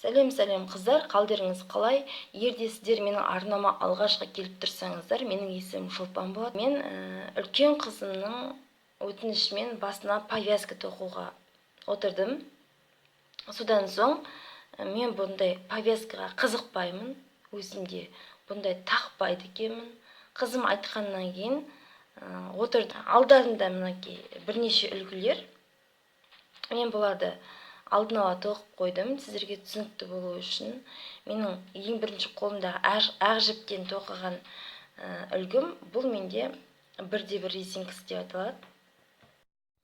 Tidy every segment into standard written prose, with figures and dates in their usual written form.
Сәлем қыздар, қалдеріңіз қалай? Егерде сіздер менің арнама алғашқы келіп тұрсаңыздар, менің есімім Шолпан болады. Мен үлкен қызымның өтінішімен басына повязка тоқуға отырдым. Содан соң мен бұндай повязкаға қызықпаймын, өзімде бұндай тақпайды екенмін. Қызым айтқаннан кейін отырды. Алдарында мінекей бірнеше үлгілер. Мен бұларды алдын ала тоқып қойдым, сіздерге түсінікті болу үшін. Менің ең бірінші қолымдағы ақ жіптен тоқыған үлгім, бұл менде бірде бір резинкасы деп аталады.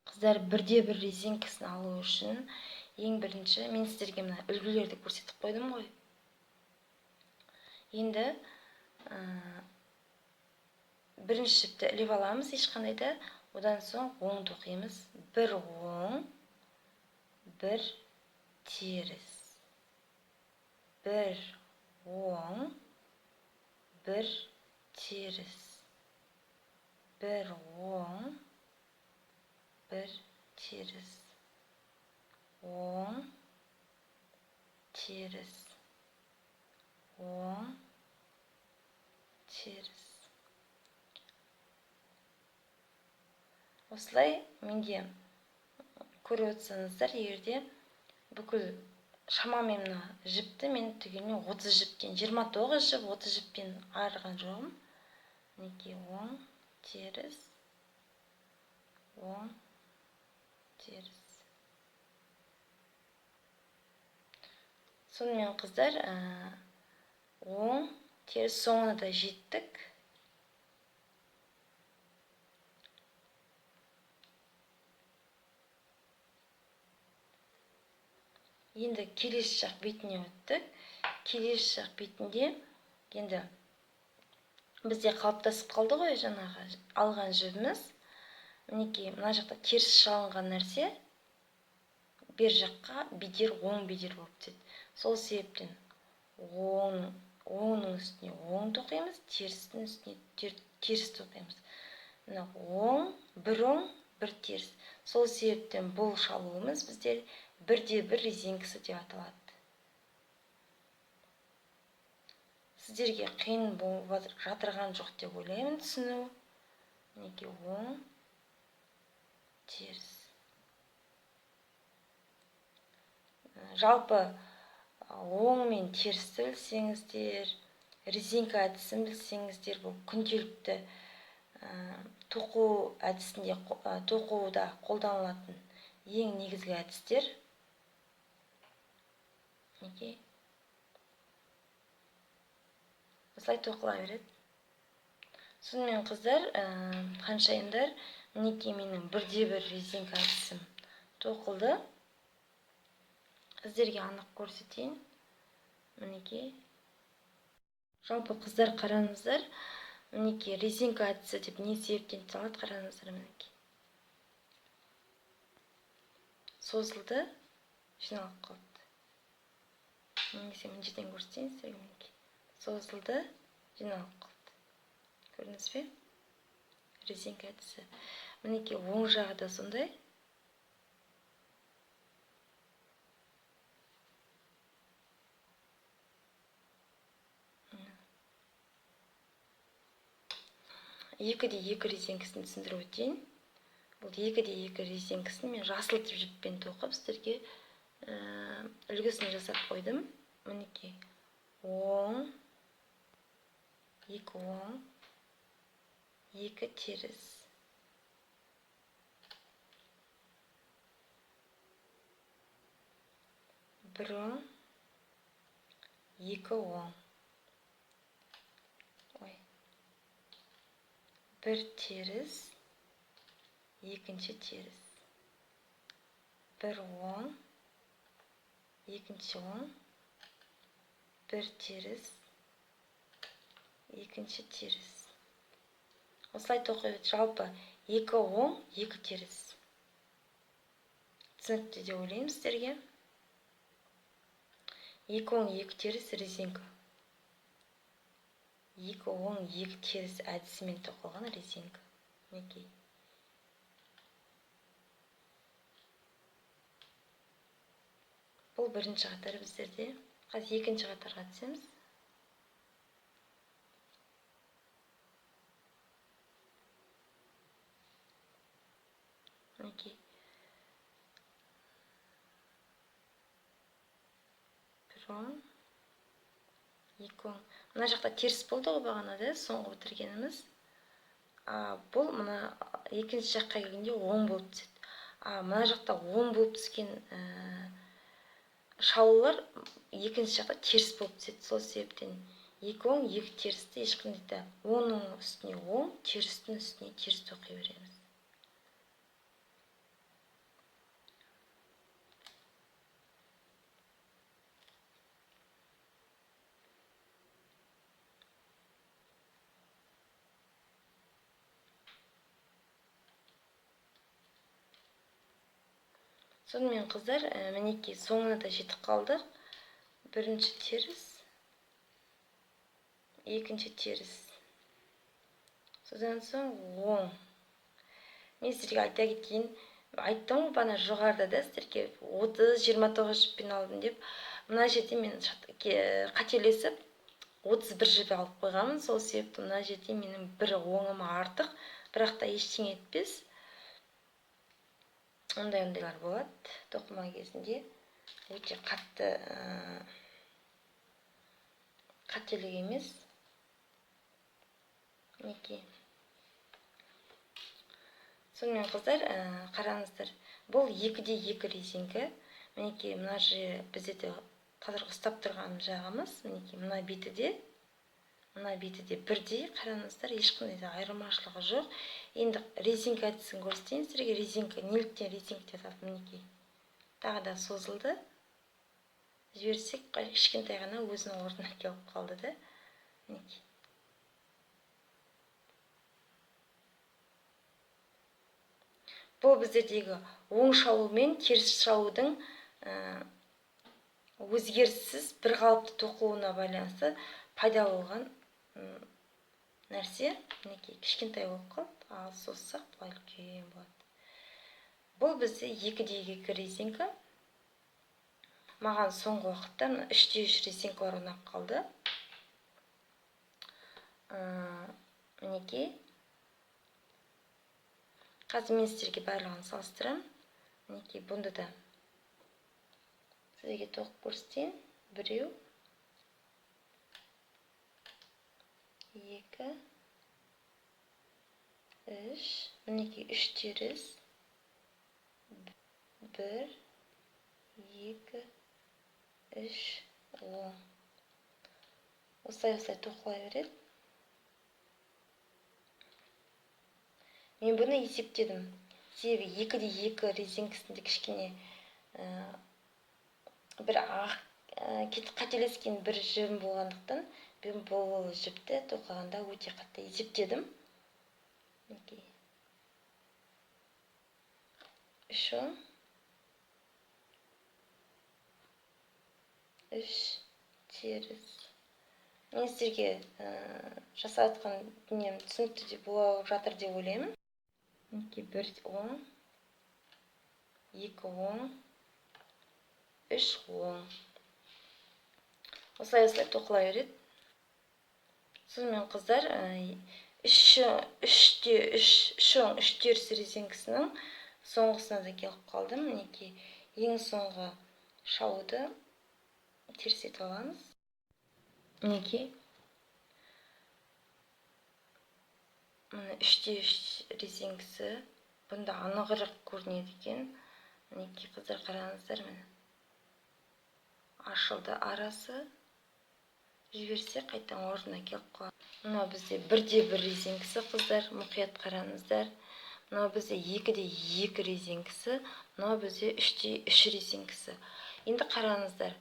Қыздар, бірде бір резинкасын алу үшін ең бірінші мен сіздерге мына үлгілерді көрсетіп қойдым ғой. Енді бірінші жіпті іліп аламыз ешқандай да, одан соң оң тоқимыз. Бір оң, бір теріс, бір оң, бір теріс, бір оң, бір теріс, оң, теріс, оң, теріс. Осылай менде көріп отырсаңыздар, егерде бүкіл шамамен мына жіпті мен түгелмен 30 жіптен, 29 жіп 30 жіппен айырған жоғым. Мінекей оң, теріс, оң, теріс. Сонымен қыздар, оң, теріс соңына да жеттік. Енді келесі жақ бетіне өттік. Келесі жақ бетінде енді бізде қалыптасып қалды ғой жаңағы алған жібіміз. Мінекей мына жақта теріс шалынған нәрсе бер жаққа бедер, оң бедер болып түседі. Сол себептен оңның үстіне оң тоқимыз, терістің үстіне теріс тоқимыз. Мына оң, бір теріс. Сол себептен бұл шалуымыз бізде бірде бір резинкасы деп аталады. Сіздерге қиын болып жатырған жоқ деп ойлаймын түсіну. Мінекей оң, теріс. Жалпы оң мен терісті білсеңіздер, резинка әдісін білсеңіздер, бұл күнделікті тоқу әдісінде тоқуда қолданылатын ең негізгі әдістер. Осылай тоқыла береді. Сонымен қыздар, ханшайымдар, мінекей менің бірде бір резинка әдісім тоқылды. Сіздерге анық көрсетейін. Мінекей. Жалпы қыздар, қараңыздар. Мінекей резинка әдісі деп не себептен салады, қараңыздар мінекей. Созылды, жиналып қалды. Немесе мына жерден көрсетейін сіздерге мінекей. Созылды, жиналып қалды. Көрдіңіз бе? Резинка әдісі. Мінекей оң жағы да сондай. Екіде екі резинкасын түсіндіріп өтейін. Бұл екіде екі резинкасын мен жасыл жіппен тоқып сіздерге үлгісін жасап қойдым. Мінекей оң, екі оң, екі теріс. Бір оң, екі оң. Bir terіс, екінші теріс. Bir оң, екінші оң, bir теріс, екінші теріс. Осылай тоқиды. Жалпы екі оң, екі теріс. Түсінікті деп ойлаймын сіздерге. Екі оң, екі теріс резинка. Екі оң, екі теріс әдісімен тоқылған резинка. Мінекей. Бұл бірінші қатар біздерде. Қазір екінші қатарға түсеміз. Мінекей. Бір оң, екі оң. Мына жақта теріс болды ғой бағанада, соңғы бітіргеніміз. Бұл мына екінші жаққа келгенде оң болып түседі. Мына жақта оң болып түскен шалулар екінші жақта теріс болып түседі. Сол себептен екі оң, екі терісті ешқандай да оңның үстіне оң, терістің үстіне теріс тоқи береміз. Сонымен қыздар, мінекей соңына да жетіп қалдық. Бірінші теріс, екінші теріс. Содан соң оң. Мен сіздерге айта кетейін, айттым ғой бана жоғарыда да сіздерге 30-29 жіппен алдым деп. Мына жерде мен қателесіп 31 жіп алып қойғанмын. Сол себепті мына жерде менің бір оңыма артық, бірақ та ештеңе етпес. Ондайлар болады тоқыма кезінде. Өте қатты қателік емес. Мінекей. Сонымен қыздар, қараңыздар. Бұл 2-2 резинка. Мінекей, мына жер бізде қазір ұстап тұрған жағымыз. Мінекей, мына беті де бірдей. Қараңыздар, ешқандай да айырмашылығы жоқ. Енді резинка әдісін көрсетейін сіздерге. Резинка, неліктен резинка деп аталды, мінекей. Тағы да созылды. Жіберсек, кішкентай ғана өзінің орнына келіп қалды да. Мінекей. Бұл біздердегі оң шалу мен теріс шалудың өзгеріссіз бір қалыпты тоқылуына байланысты пайда болған нәрсе. Мінекей, кішкентай болып қалды, ал соссақ былай үлкен болады. Бұл бізде 2-2 резинка. Маған соңғы уақытта 3-3 резинкалар ұнап қалды. Мінекей. Қазір мен сіздерге барлығын салыстырам. Мінекей, бұнда да сіздерге тоқып көрсетейін. Біреу, екі, үш. Мінекей, 3 теріс. Бір, екі, үш, оң. Осылай тоқылай береді. Мен бұны есептедім. Себебі 2-2 резинкасында кішкене бір қателескен бір жібім болғандықтан, мен бұл жіпті тоқығанда өте қатты есептедім. Мінекей. 3 оң, 3 теріс. Мен сіздерге жасап жатқан дүнием түсінікті де болып жатыр деп ойлаймын. Мінекей, 1 оң, 2 оң, 3 оң. Осылай тоқылай береді. Сонымен қыздар, 3 оң, 3 теріс резинкасының соңғысына да келіп қалдым. Мінекей, ең соңғы шалуды теріс етіп аламыз. Мінекей, 3-3 резинкасы. Бұнда анығырақ көрінеді екен. Мінекей, қыздар, қараңыздар, міне. Ашылды арасы. Жіберсе қайтадан орнына келіп қалады. Мына бізде 1-1 резинкасы, қыздар, мұқият қараңыздар. Мына бізде 2-2 резинкасы, мына бізде 3-3 резинкасы. Енді қараңыздар,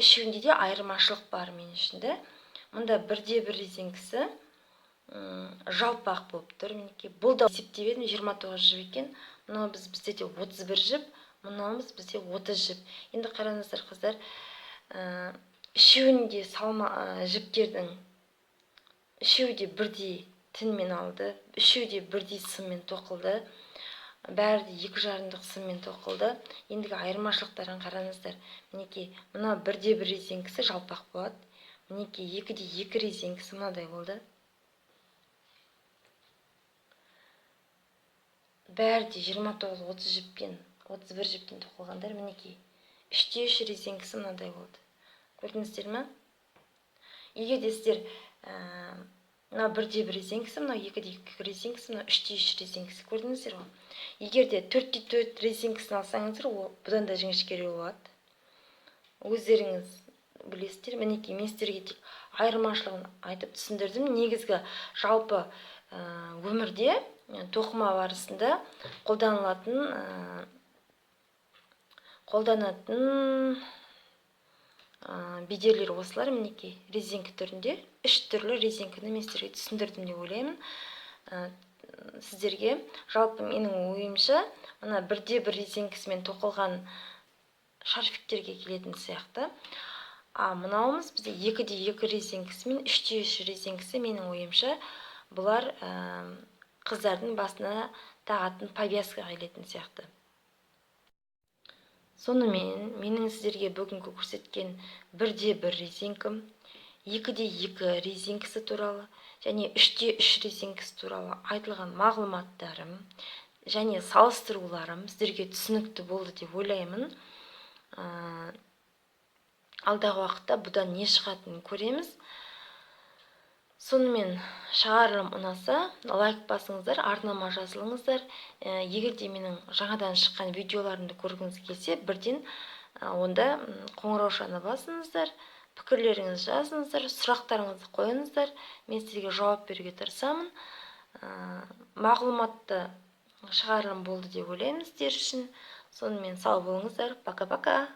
үшеуінде де айырмашылық бар мен ішінде. Мұнда 1-1 резинкасы жалпақ болып тұр. Мінекей, бұл да есептеп едім 29 жіп екен. Мына бізде 31 жіп, мынауымыз бізде 30 жіп. Енді қараңыздар, қыздар, үшеуінде жіптердің үшеуі де бірдей тінмен алды, үшеуі де бірдей сыммен тоқылды. бәрі де 2,5 сыммен тоқылды. Ендігі айырмашылықтарын қараңыздар. Мінекей, мына 1/1 резинкісі жалпақ болады. Мінекей, 2/2 резинкісі мынадай болды. Бәрі де 29-30 жіппен, 31 жіптен тоқылғандар. Мінекей, 3/3 резинкісі мынадай болды. Көрдіңіздер ме? Егер де сіздер мына 1/1 резинкісі, мына 2/2 резинкісі, мына 3/3 резинкісі көрдіңіздер ғой. Егер де 4/4 резинкісін алсаңыздар, ол бұдан да жіңішкерек болады. Өздеріңіз білесіздер. Мінекей, мен сіздерге тек айырмашылығын айтып түсіндірдім. Негізгі жалпы өмірде тоқыма барысында қолданатын бедерлер осылар. Мінекей, резинка түрінде 3 түрлі резинканы мен сіздерге түсіндірдім деп ойлаймын. Сіздерге жалпы менің ойымша мына 1/1 резинкісімен тоқылған шарфиктерге келетін сияқты. Мынауымыз бізде 2/2 резинкісі мен 3/3 резинкісі, менің ойымша бұлар қыздардың басына тағатын повязкаға келетін сияқты. Сонымен менің сіздерге бүгінгі көрсеткен 1/1 резинкім, 2/2 резинкісі туралы және 3/3 резинкісі туралы айтылған мағлұматтарым және салыстыруларым сіздерге түсінікті болды деп ойлаймын. Алдағы уақытта бұдан не шығатынын көреміз. Сонымен шығарылым ұнаса, лайк басыңыздар, арнама жазылыңыздар. Егер де менің жаңадан шыққан видеоларымды көргіңіз келсе, бірден онда қоңыраушаны басыңыздар, пікірлеріңізді жазыңыздар, сұрақтарыңызды қойыңыздар. Мен сізге жауап беруге тырысамын. Мағлұматты шығарылым болды деп ойлаймын сіздер үшін. Сонымен сау болыңыздар. Пока-пока.